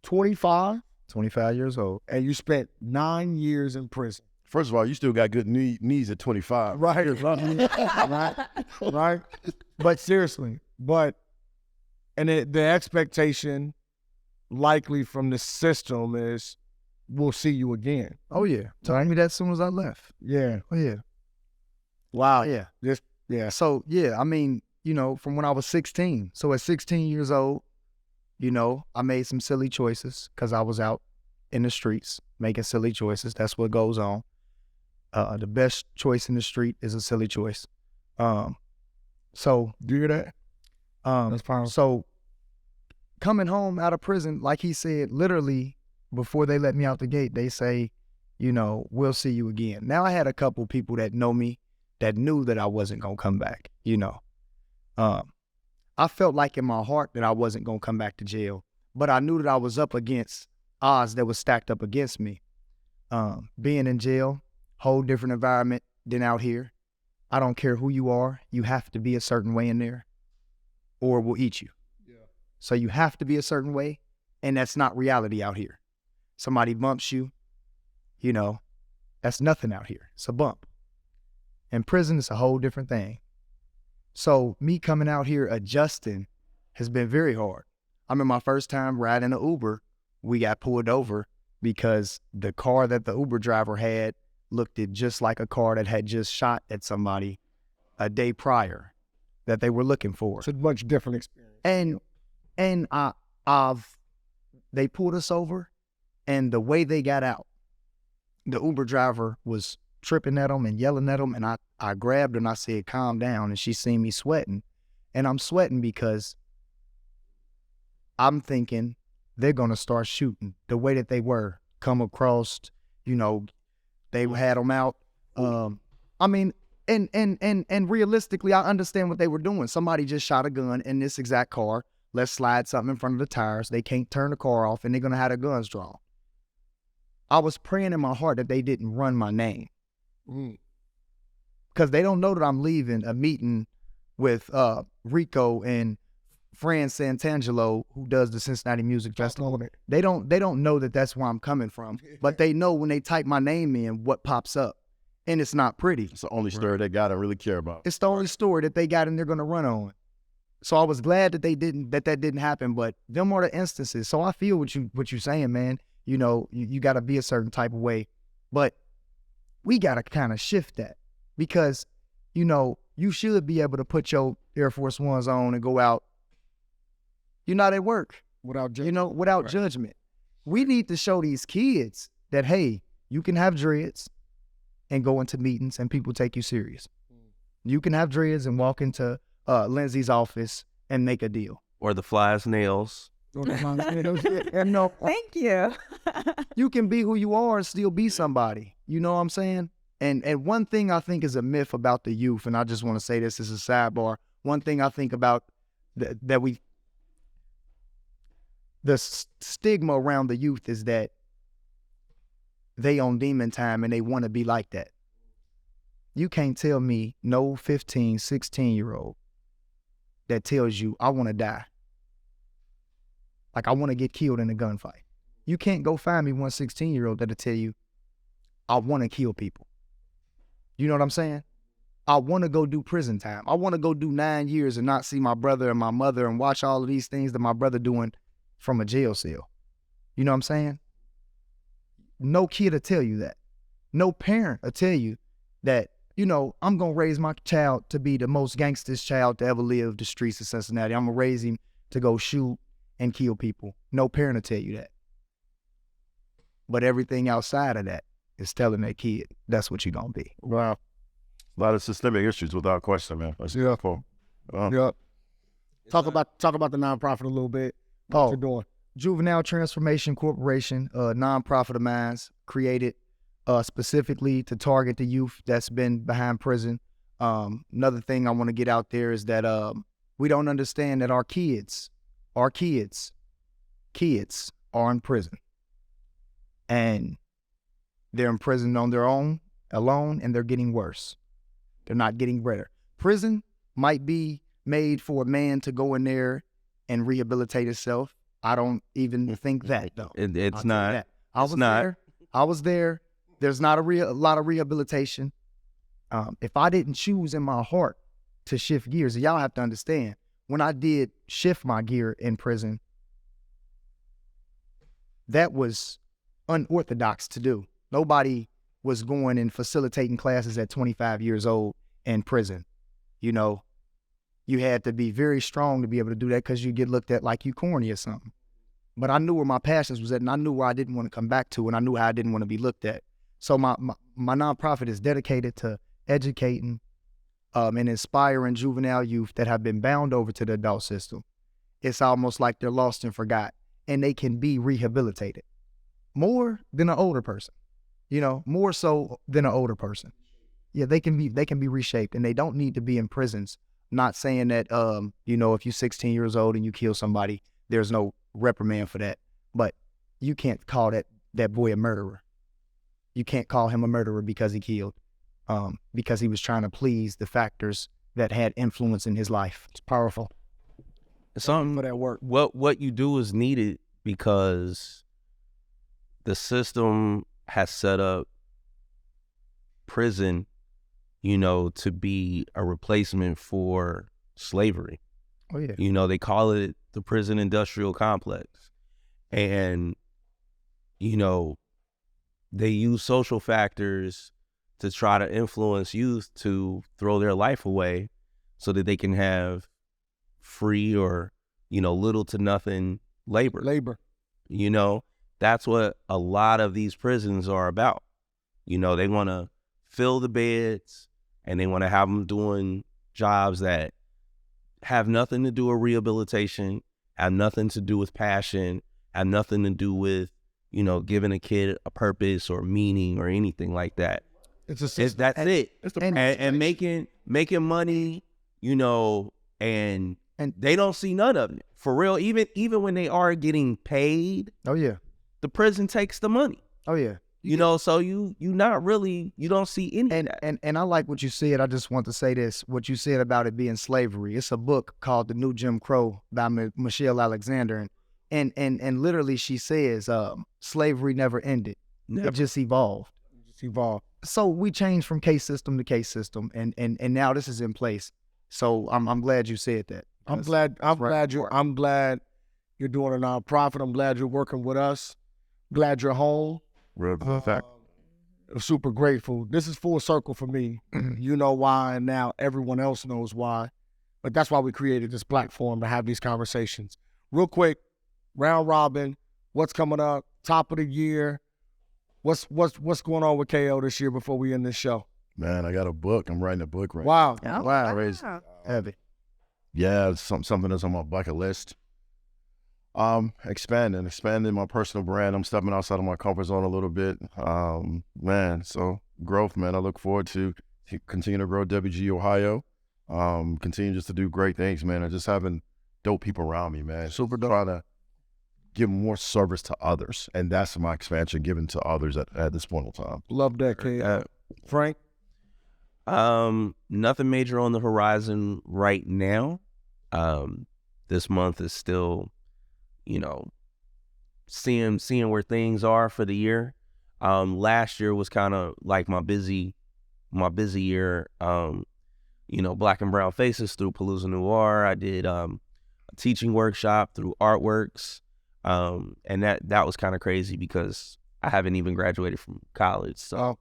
25, 25 years old. and you spent 9 years in prison. First of all, you still got good knees at 25. Right. Right. But seriously, and the expectation likely from the system is we'll see you again. Oh, yeah. Told me that as soon as I left. Yeah. Oh, yeah. Wow. Yeah. Yeah. So, yeah, I mean, you know, from when I was 16. So at 16 years old, you know, I made some silly choices because I was out in the streets making silly choices. That's what goes on. The best choice in the street is a silly choice. So Do you hear that? That's powerful. So coming home out of prison, like he said, literally before they let me out the gate, they say, you know, we'll see you again. Now I had a couple people that know me that knew that I wasn't going to come back, you know. I felt like in my heart that I wasn't going to come back to jail, but I knew that I was up against odds that was stacked up against me. Being in jail, whole different environment than out here. I don't care who you are. You have to be a certain way in there or we'll eat you. Yeah. So you have to be a certain way, and that's not reality out here. Somebody bumps you, you know, that's nothing out here. It's a bump. In prison, it's a whole different thing. So me coming out here adjusting has been very hard. I remember my first time riding an Uber, we got pulled over because the car that the Uber driver had looked at just like a car that had just shot at somebody a day prior that they were looking for. It's a much different experience. And they pulled us over, and the way they got out, the Uber driver was tripping at them and yelling at them, and I grabbed her and I said, calm down, and she seen me sweating. And I'm sweating because I'm thinking they're going to start shooting the way that they were, come across, you know, they had them out. I mean, and realistically, I understand what they were doing. Somebody just shot a gun in this exact car. Let's slide something in front of the tires. They can't turn the car off, and they're going to have their guns drawn. I was praying in my heart that they didn't run my name. Because they don't know that I'm leaving a meeting with Rico and Fran Santangelo, who does the Cincinnati Music Festival. They don't know that that's where I'm coming from, but they know when they type my name in what pops up, and it's not pretty. It's the only story they got to really care about. It's the only story that they got and they're going to run on. So I was glad that that didn't happen, but them are the instances. So I feel what you're saying, man. You know, you got to be a certain type of way, but we got to kind of shift that because, you know, you should be able to put your Air Force Ones on and go out. You're not at work without judgment. We need to show these kids that, hey, you can have dreads and go into meetings and people take you serious. You can have dreads and walk into Lindsay's office and make a deal. Or the fly's nails. And no, Thank you. you can be who you are and still be somebody. You know what I'm saying? And one thing I think is a myth about the youth, and I just want to say this as a sidebar. One thing I think about the stigma around the youth is that they on demon time and they want to be like that. You can't tell me no 15, 16-year-old that tells you, I want to die. Like, I want to get killed in a gunfight. You can't go find me one 16-year-old that'll tell you, I want to kill people. You know what I'm saying? I want to go do prison time. I want to go do 9 years and not see my brother and my mother and watch all of these things that my brother doing from a jail cell. You know what I'm saying? No kid will tell you that. No parent will tell you that, you know, I'm going to raise my child to be the most gangstest child to ever live the streets of Cincinnati. I'm going to raise him to go shoot and kill people. No parent will tell you that. But everything outside of that is telling that kid that's what you're going to be. Wow. A lot of systemic issues without question, man. That's beautiful. Yep. Talk about the nonprofit a little bit. What you're doing. Juvenile Transformation Corporation, a nonprofit of mine, created specifically to target the youth that's been behind prison. Another thing I want to get out there is that we don't understand that our kids are in prison. And they're in prison on their own, alone, and they're getting worse. They're not getting better. Prison might be made for a man to go in there and rehabilitate himself. I don't even think that, though. It's not. I was there. There's not a lot of rehabilitation. If I didn't choose in my heart to shift gears, and y'all have to understand, when I did shift my gear in prison, that was unorthodox to do. Nobody was going and facilitating classes at 25 years old in prison. You know, you had to be very strong to be able to do that because you get looked at like you corny or something. But I knew where my passions was at, and I knew where I didn't want to come back to, and I knew how I didn't want to be looked at. So my nonprofit is dedicated to educating and inspiring juvenile youth that have been bound over to the adult system. It's almost like they're lost and forgot, and they can be rehabilitated more than an older person. You know, more so than an older person. Yeah, they can be reshaped, and they don't need to be in prisons. Not saying that you know, if you're 16 years old and you kill somebody, there's no reprimand for that. But you can't call that boy a murderer. You can't call him a murderer because he killed, because he was trying to please the factors that had influence in his life. It's powerful. Something for that work. What you do is needed because the system has set up prison, you know, to be a replacement for slavery. Oh yeah. You know, they call it the prison industrial complex. And, you know, they use social factors to try to influence youth to throw their life away so that they can have free or, you know, little to nothing labor. You know, that's what a lot of these prisons are about. You know, they want to fill the beds and they want to have them doing jobs that have nothing to do with rehabilitation, have nothing to do with passion, have nothing to do with, you know, giving a kid a purpose or meaning or anything like that. That's it. And making money, you know, and they don't see none of it. For real, even when they are getting paid, oh yeah, the prison takes the money. Oh yeah. You know, so you don't see any of that. And I like what you said. I just want to say this, what you said about it being slavery. It's a book called The New Jim Crow by Michelle Alexander. And literally she says, slavery never ended. Never. It just evolved. So we changed from case system to case system, and now this is in place. So I'm glad you said that. I'm glad you're doing a nonprofit. I'm glad you're working with us. Glad you're home. I'm super grateful. This is full circle for me. You know why, and now everyone else knows why. But that's why we created this platform to have these conversations. Real quick, round robin, what's coming up? Top of the year. What's going on with KO this year before we end this show? Man, I got a book. I'm writing a book right now. Wow. Wow. Heavy. Yeah, it's something that's on my bucket list. Expanding my personal brand. I'm stepping outside of my comfort zone a little bit. Man, so growth, man. I look forward to continue to grow WG Ohio. Continue just to do great things, man. And just having dope people around me, man. Super dope. Trying to give more service to others. And that's my expansion, given to others at this point in time. Love that, KO. Frank? Nothing major on the horizon right now. This month is still, you know, seeing where things are for the year. Last year was kind of like my busy year. You know, Black and Brown Faces through Palooza Noir. I did a teaching workshop through Artworks. And that was kind of crazy because I haven't even graduated from college. So,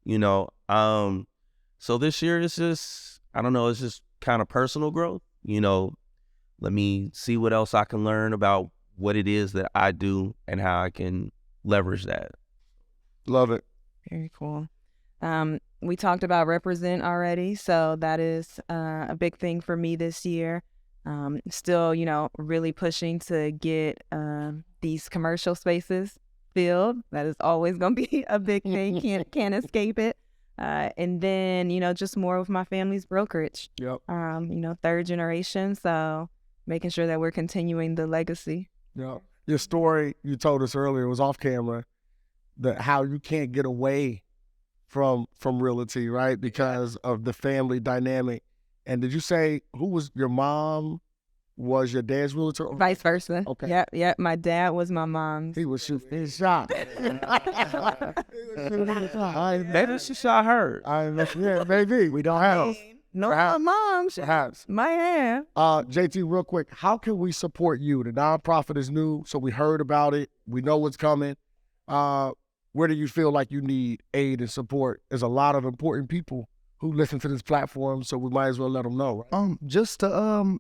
you know, so this year is just, I don't know, it's just kind of personal growth, you know, let me see what else I can learn about what it is that I do and how I can leverage that. Love it. Very cool. We talked about represent already, so that is a big thing for me this year. Still, really pushing to get these commercial spaces filled. That is always going to be a big thing. Can't escape it. And then, just more with my family's brokerage. Yep. Third generation, so making sure that we're continuing the legacy. Yeah. Your story you told us earlier was off camera, how you can't get away from Realty, right? Because of the family dynamic. And did you say who was your mom? Was your dad's realtor? Vice versa. Okay. Yep. My dad was my mom's. He was shooting his shot. Maybe she shot her. Yeah, maybe. We don't have. No, my mom. Perhaps. My aunt. JT, real quick, how can we support you? The nonprofit is new, so we heard about it. We know what's coming. Where do you feel like you need aid and support? There's a lot of important people who listen to this platform, so we might as well let them know, right? Just to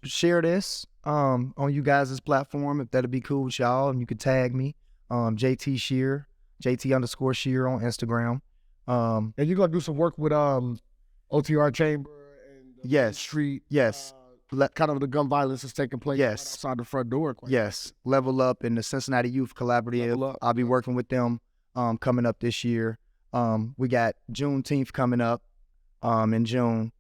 share this on you guys' platform, if that'd be cool with y'all, and you could tag me, JT Shearer, JT_Shearer on Instagram. And you're gonna do some work with OTR Chamber and the Yes. Street. Yes. Kind of the gun violence is taking place right Yes. outside the front door. Yes. Level Up in the Cincinnati Youth Collaborative. Level Up. I'll be working with them coming up this year. We got Juneteenth coming up in June.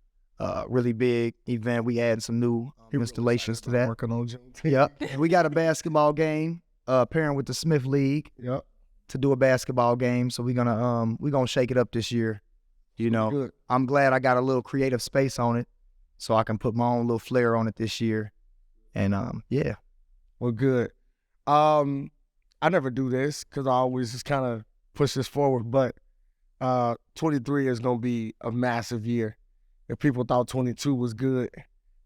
Really big event. We adding some new installations to that. Working on June. Yep. And we got a basketball game pairing with the Smith League Yep. to do a basketball game. So we're gonna shake it up this year. Good. I'm glad I got a little creative space on it, so I can put my own little flair on it this year. And yeah. Well, good. I never do this because I always just kind of push this forward, but 23 is going to be a massive year. If people thought 22 was good,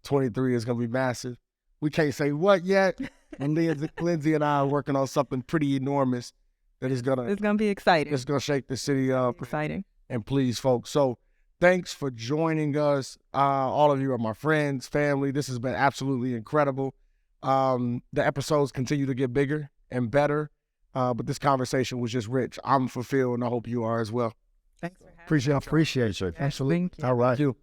23 is going to be massive. We can't say what yet, and Lindsay and I are working on something pretty enormous that is going to... It's going to be exciting. It's going to shake the city up. Exciting. And please, folks. So thanks for joining us. All of you are my friends, family. This has been absolutely incredible. The episodes continue to get bigger and better, but this conversation was just rich. I'm fulfilled, and I hope you are as well. Thanks for having me. Appreciate it. Absolutely. All right. Thank you.